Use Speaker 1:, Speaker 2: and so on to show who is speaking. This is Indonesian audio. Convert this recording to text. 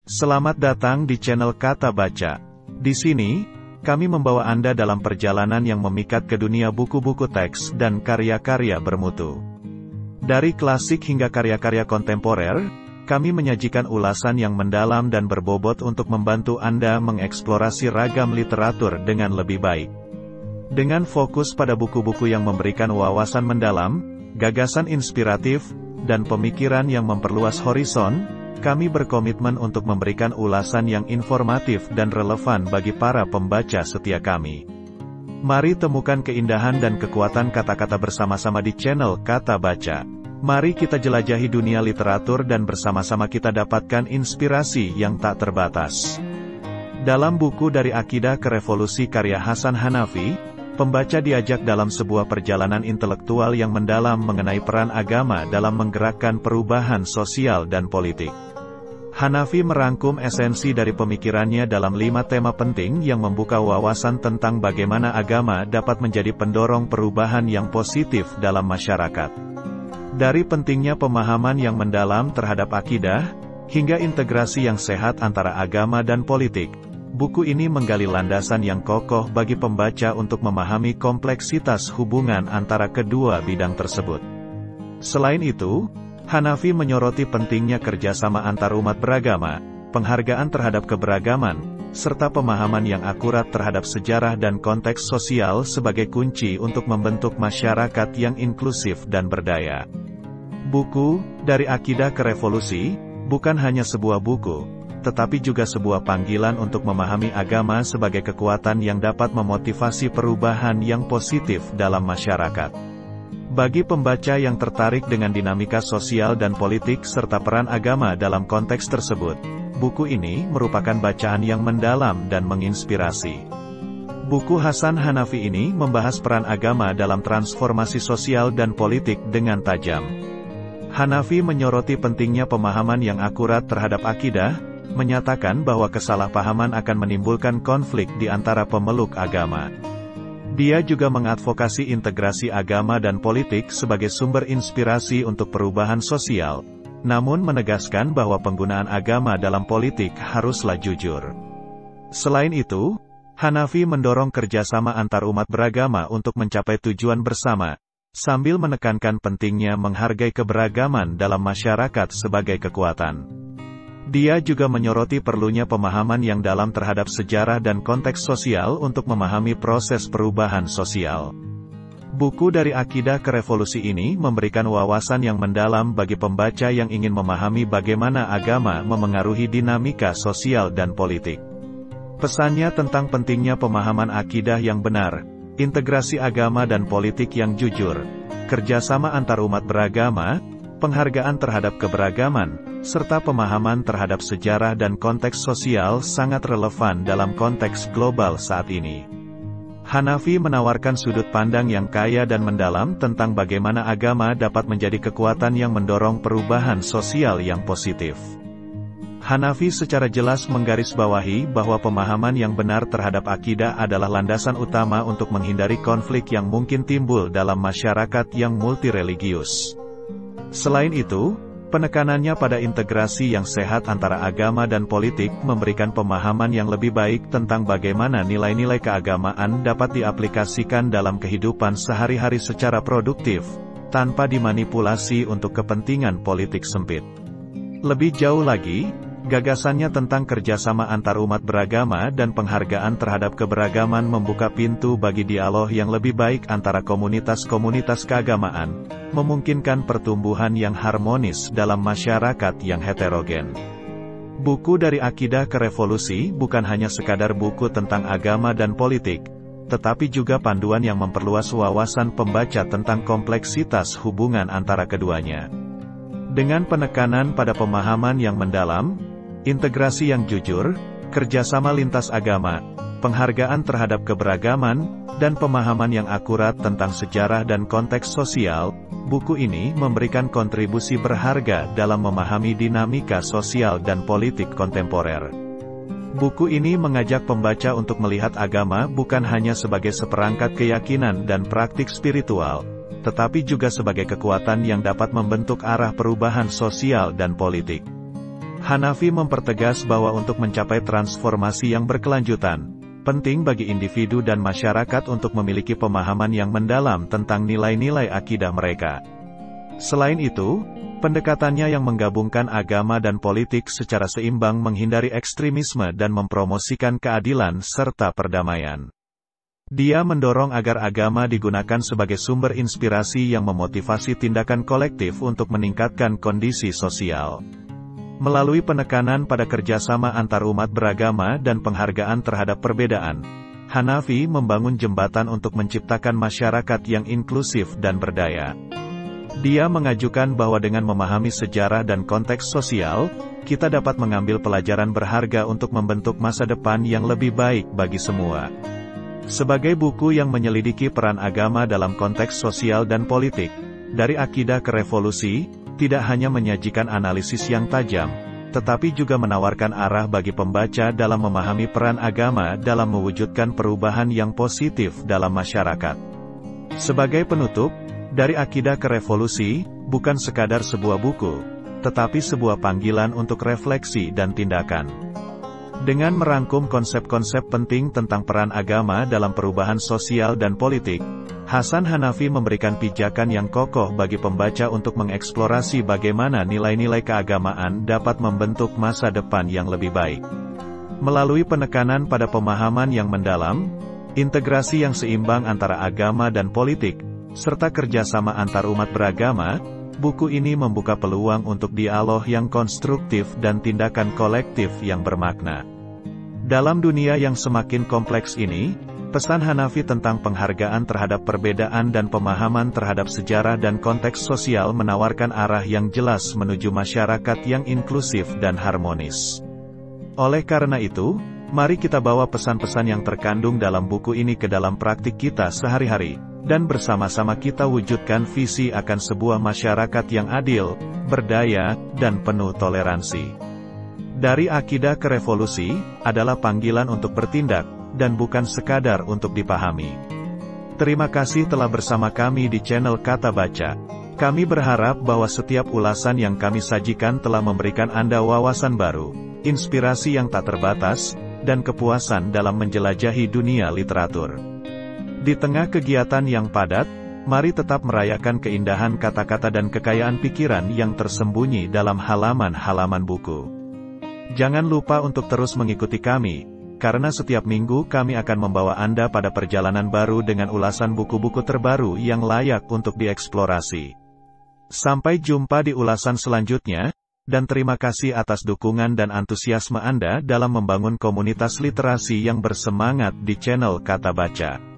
Speaker 1: Selamat datang di channel Kata Baca. Di sini, kami membawa Anda dalam perjalanan yang memikat ke dunia buku-buku teks dan karya-karya bermutu. Dari klasik hingga karya-karya kontemporer, kami menyajikan ulasan yang mendalam dan berbobot untuk membantu Anda mengeksplorasi ragam literatur dengan lebih baik. Dengan fokus pada buku-buku yang memberikan wawasan mendalam, gagasan inspiratif, dan pemikiran yang memperluas horizon, kami berkomitmen untuk memberikan ulasan yang informatif dan relevan bagi para pembaca setia kami. Mari temukan keindahan dan kekuatan kata-kata bersama-sama di channel Kata Baca. Mari kita jelajahi dunia literatur dan bersama-sama kita dapatkan inspirasi yang tak terbatas. Dalam buku Dari Akidah ke Revolusi karya Hasan Hanafi, pembaca diajak dalam sebuah perjalanan intelektual yang mendalam mengenai peran agama dalam menggerakkan perubahan sosial dan politik. Hanafi merangkum esensi dari pemikirannya dalam 5 tema penting yang membuka wawasan tentang bagaimana agama dapat menjadi pendorong perubahan yang positif dalam masyarakat. Dari pentingnya pemahaman yang mendalam terhadap akidah, hingga integrasi yang sehat antara agama dan politik, buku ini menggali landasan yang kokoh bagi pembaca untuk memahami kompleksitas hubungan antara kedua bidang tersebut. Selain itu, Hanafi menyoroti pentingnya kerjasama antar umat beragama, penghargaan terhadap keberagaman, serta pemahaman yang akurat terhadap sejarah dan konteks sosial sebagai kunci untuk membentuk masyarakat yang inklusif dan berdaya. Buku Dari Akidah ke Revolusi bukan hanya sebuah buku, tetapi juga sebuah panggilan untuk memahami agama sebagai kekuatan yang dapat memotivasi perubahan yang positif dalam masyarakat. Bagi pembaca yang tertarik dengan dinamika sosial dan politik serta peran agama dalam konteks tersebut, buku ini merupakan bacaan yang mendalam dan menginspirasi. Buku Hasan Hanafi ini membahas peran agama dalam transformasi sosial dan politik dengan tajam. Hanafi menyoroti pentingnya pemahaman yang akurat terhadap akidah, menyatakan bahwa kesalahpahaman akan menimbulkan konflik di antara pemeluk agama. Dia juga mengadvokasi integrasi agama dan politik sebagai sumber inspirasi untuk perubahan sosial, namun menegaskan bahwa penggunaan agama dalam politik haruslah jujur. Selain itu, Hanafi mendorong kerjasama antar umat beragama untuk mencapai tujuan bersama, sambil menekankan pentingnya menghargai keberagaman dalam masyarakat sebagai kekuatan. Dia juga menyoroti perlunya pemahaman yang dalam terhadap sejarah dan konteks sosial untuk memahami proses perubahan sosial. Buku Dari Akidah ke Revolusi ini memberikan wawasan yang mendalam bagi pembaca yang ingin memahami bagaimana agama memengaruhi dinamika sosial dan politik. Pesannya tentang pentingnya pemahaman akidah yang benar, integrasi agama dan politik yang jujur, kerjasama antar umat beragama, penghargaan terhadap keberagaman, serta pemahaman terhadap sejarah dan konteks sosial sangat relevan dalam konteks global saat ini. Hanafi menawarkan sudut pandang yang kaya dan mendalam tentang bagaimana agama dapat menjadi kekuatan yang mendorong perubahan sosial yang positif. Hanafi secara jelas menggarisbawahi bahwa pemahaman yang benar terhadap akidah adalah landasan utama untuk menghindari konflik yang mungkin timbul dalam masyarakat yang multireligius. Selain itu, penekanannya pada integrasi yang sehat antara agama dan politik memberikan pemahaman yang lebih baik tentang bagaimana nilai-nilai keagamaan dapat diaplikasikan dalam kehidupan sehari-hari secara produktif, tanpa dimanipulasi untuk kepentingan politik sempit. Lebih jauh lagi, gagasannya tentang kerjasama antar umat beragama dan penghargaan terhadap keberagaman membuka pintu bagi dialog yang lebih baik antara komunitas-komunitas keagamaan, memungkinkan pertumbuhan yang harmonis dalam masyarakat yang heterogen. Buku Dari Akidah ke Revolusi bukan hanya sekadar buku tentang agama dan politik, tetapi juga panduan yang memperluas wawasan pembaca tentang kompleksitas hubungan antara keduanya. Dengan penekanan pada pemahaman yang mendalam, integrasi yang jujur, kerjasama lintas agama, penghargaan terhadap keberagaman, dan pemahaman yang akurat tentang sejarah dan konteks sosial, buku ini memberikan kontribusi berharga dalam memahami dinamika sosial dan politik kontemporer. Buku ini mengajak pembaca untuk melihat agama bukan hanya sebagai seperangkat keyakinan dan praktik spiritual, tetapi juga sebagai kekuatan yang dapat membentuk arah perubahan sosial dan politik. Hanafi mempertegas bahwa untuk mencapai transformasi yang berkelanjutan, penting bagi individu dan masyarakat untuk memiliki pemahaman yang mendalam tentang nilai-nilai akidah mereka. Selain itu, pendekatannya yang menggabungkan agama dan politik secara seimbang menghindari ekstremisme dan mempromosikan keadilan serta perdamaian. Dia mendorong agar agama digunakan sebagai sumber inspirasi yang memotivasi tindakan kolektif untuk meningkatkan kondisi sosial. Melalui penekanan pada kerjasama antarumat beragama dan penghargaan terhadap perbedaan, Hanafi membangun jembatan untuk menciptakan masyarakat yang inklusif dan berdaya. Dia mengajukan bahwa dengan memahami sejarah dan konteks sosial, kita dapat mengambil pelajaran berharga untuk membentuk masa depan yang lebih baik bagi semua. Sebagai buku yang menyelidiki peran agama dalam konteks sosial dan politik, dari akidah ke revolusi, tidak hanya menyajikan analisis yang tajam, tetapi juga menawarkan arah bagi pembaca dalam memahami peran agama dalam mewujudkan perubahan yang positif dalam masyarakat. Sebagai penutup, dari akidah ke revolusi, bukan sekadar sebuah buku, tetapi sebuah panggilan untuk refleksi dan tindakan. Dengan merangkum konsep-konsep penting tentang peran agama dalam perubahan sosial dan politik, Hasan Hanafi memberikan pijakan yang kokoh bagi pembaca untuk mengeksplorasi bagaimana nilai-nilai keagamaan dapat membentuk masa depan yang lebih baik. Melalui penekanan pada pemahaman yang mendalam, integrasi yang seimbang antara agama dan politik, serta kerjasama antarumat beragama, buku ini membuka peluang untuk dialog yang konstruktif dan tindakan kolektif yang bermakna. Dalam dunia yang semakin kompleks ini, pesan Hanafi tentang penghargaan terhadap perbedaan dan pemahaman terhadap sejarah dan konteks sosial menawarkan arah yang jelas menuju masyarakat yang inklusif dan harmonis. Oleh karena itu, mari kita bawa pesan-pesan yang terkandung dalam buku ini ke dalam praktik kita sehari-hari, dan bersama-sama kita wujudkan visi akan sebuah masyarakat yang adil, berdaya, dan penuh toleransi. Dari akidah ke revolusi, adalah panggilan untuk bertindak, dan bukan sekadar untuk dipahami. Terima kasih telah bersama kami di channel Kata Baca. Kami berharap bahwa setiap ulasan yang kami sajikan telah memberikan Anda wawasan baru, inspirasi yang tak terbatas, dan kepuasan dalam menjelajahi dunia literatur. Di tengah kegiatan yang padat, mari tetap merayakan keindahan kata-kata dan kekayaan pikiran yang tersembunyi dalam halaman-halaman buku. Jangan lupa untuk terus mengikuti kami, karena setiap minggu kami akan membawa Anda pada perjalanan baru dengan ulasan buku-buku terbaru yang layak untuk dieksplorasi. Sampai jumpa di ulasan selanjutnya, dan terima kasih atas dukungan dan antusiasme Anda dalam membangun komunitas literasi yang bersemangat di channel Kata Baca.